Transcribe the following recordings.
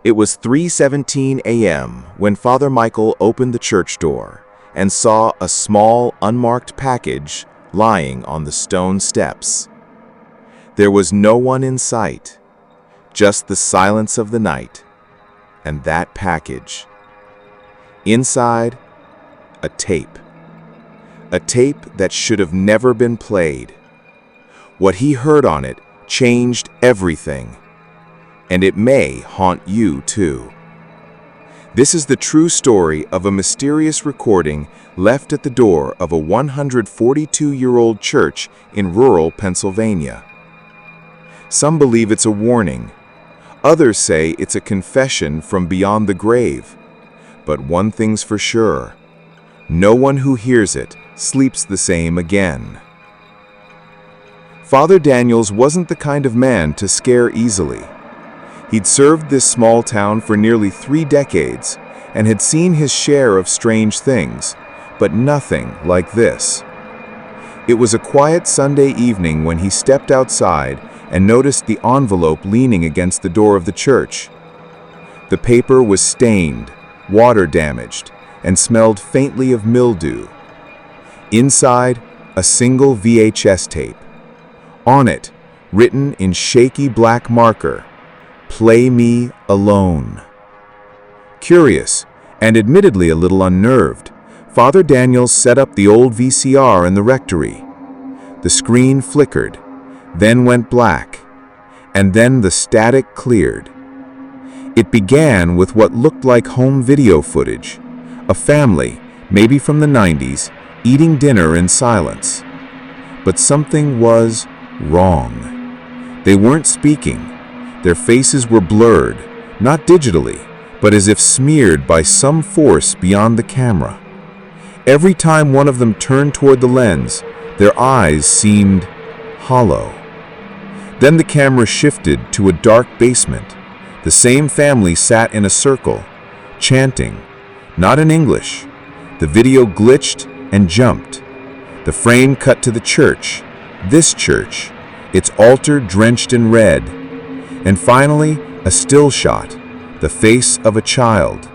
It was 3:17 a.m. when Father Michael opened the church door and saw a small, unmarked package lying on the stone steps. There was no one in sight, just the silence of the night and that package. Inside, a tape. A tape that should have never been played. What he heard on it changed everything. And it may haunt you too. This is the true story of a mysterious recording left at the door of a 142-year-old church in rural Pennsylvania. Some believe it's a warning. Others say it's a confession from beyond the grave. But one thing's for sure: no one who hears it sleeps the same again. Father Daniels wasn't the kind of man to scare easily. He'd served this small town for nearly 3 decades and had seen his share of strange things, but nothing like this. It was a quiet Sunday evening when he stepped outside and noticed the envelope leaning against the door of the church. The paper was stained, water damaged, and smelled faintly of mildew. Inside, a single VHS tape. On it, written in shaky black marker, "Play me alone." Curious, and admittedly a little unnerved, Father Daniels set up the old VCR in the rectory. The screen flickered, then went black, and then the static cleared. It began with what looked like home video footage, a family, maybe from the 90s, eating dinner in silence. But something was wrong. They weren't speaking. Their faces were blurred, not digitally, but as if smeared by some force beyond the camera. Every time one of them turned toward the lens, their eyes seemed hollow. Then the camera shifted to a dark basement. The same family sat in a circle, chanting, not in English. The video glitched and jumped. The frame cut to the church, this church, its altar drenched in red. And finally, a still shot, the face of a child,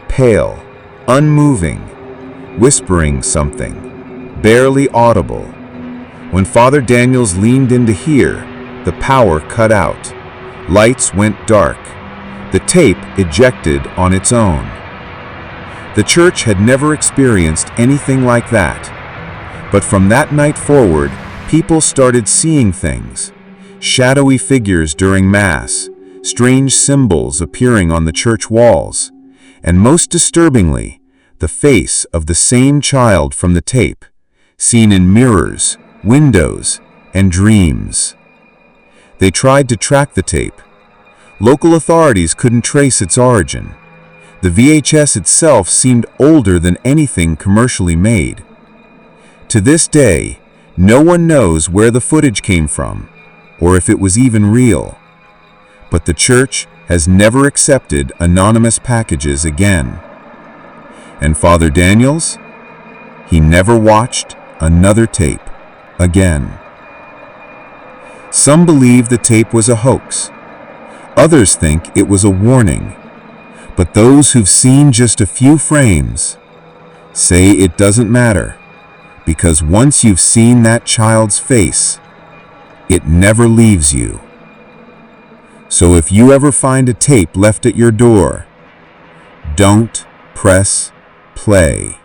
pale, unmoving, whispering something, barely audible. When Father Daniels leaned in to hear, the power cut out. Lights went dark. The tape ejected on its own. The church had never experienced anything like that. But from that night forward, people started seeing things. Shadowy figures during Mass, strange symbols appearing on the church walls, and most disturbingly, the face of the same child from the tape, seen in mirrors, windows, and dreams. They tried to track the tape. Local authorities couldn't trace its origin. The VHS itself seemed older than anything commercially made. To this day, no one knows where the footage came from, or if it was even real. But the church has never accepted anonymous packages again. And Father Daniels? He never watched another tape again. Some believe the tape was a hoax. Others think it was a warning. But those who've seen just a few frames say it doesn't matter, because once you've seen that child's face, it never leaves you. So if you ever find a tape left at your door, don't press play.